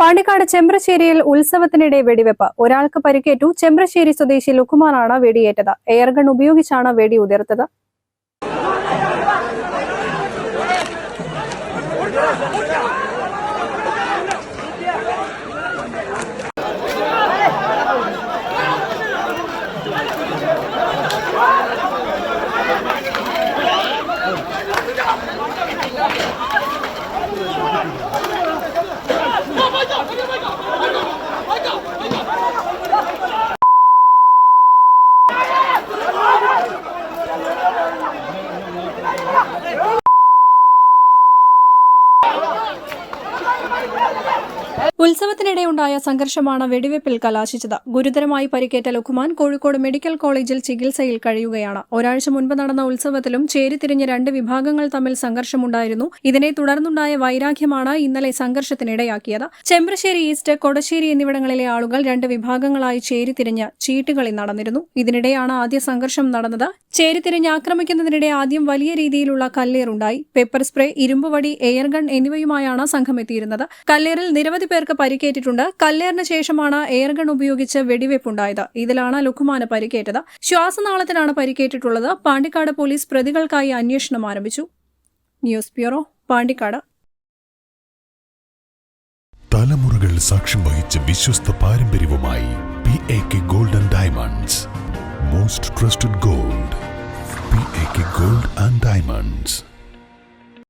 പാണ്ടിക്കാട് ചെമ്പ്രശ്ശേരിയിൽ ഉത്സവത്തിനിടെ വെടിവെപ്പ്. ഒരാൾക്ക് പരിക്കേറ്റു. ചെമ്പ്രശ്ശേരി സ്വദേശി ലുക്കുമാനാണ് വെടിയേറ്റത്. എയർഗൺ ഉപയോഗിച്ചാണ് വെടി ഉതിർത്തത്. ഉത്സവത്തിനിടെയുണ്ടായ സംഘർഷമാണ് വെടിവെപ്പിൽ കലാശിച്ചത്. ഗുരുതരമായി പരിക്കേറ്റ ലുക്കുമാൻ കോഴിക്കോട് മെഡിക്കൽ കോളേജിൽ ചികിത്സയിൽ കഴിയുകയാണ്. ഒരാഴ്ച മുൻപ് നടന്ന ഉത്സവത്തിലും ചേരിതിരിഞ്ഞ് രണ്ട് വിഭാഗങ്ങൾ തമ്മിൽ സംഘർഷമുണ്ടായിരുന്നു. ഇതിനെ തുടർന്നുണ്ടായ വൈരാഗ്യമാണ് ഇന്നലെ സംഘർഷത്തിനിടയാക്കിയത്. ചെമ്പ്രശ്ശേരി ഈസ്റ്റ്, കൊടശ്ശേരി എന്നിവിടങ്ങളിലെ ആളുകൾ രണ്ട് വിഭാഗങ്ങളായി ചേരിതിരിഞ്ഞ് ചീട്ടുകളി നടന്നിരുന്നു. ഇതിനിടെയാണ് ആദ്യ സംഘർഷം നടന്നത്. ചേരിതിരിഞ്ഞ് ആക്രമിക്കുന്നതിനിടെ ആദ്യം വലിയ രീതിയിലുള്ള കല്ലേറുണ്ടായി. പെപ്പർ സ്പ്രേ, ഇരുമ്പുവടി, എയർഗൺ എന്നിവയുമായാണ് സംഘം എത്തിയിരുന്നത്. കല്ലേറിൽ നിരവധി പേർക്ക് പരിക്കേറ്റിട്ടുണ്ട്. കല്ലേറിന് ശേഷമാണ് എയർഗൺ ഉപയോഗിച്ച് വെടിവെപ്പുണ്ടായത്. ഇതിലാണ് ലുക്കുമാന് പരിക്കേറ്റത്. ശ്വാസനാളത്തിനാണ് പരിക്കേറ്റിട്ടുള്ളത്. പാണ്ടിക്കാട് പോലീസ് പ്രതികൾക്കായി അന്വേഷണം ആരംഭിച്ചു. News bureau, Pandikkad. തലമുറകൾ സാക്ഷ്യം വഹിച്ച വിശ്വസ്ത പാരമ്പര്യവുമായി PAK Gold and Diamonds. Most trusted gold. PAK Gold and Diamonds.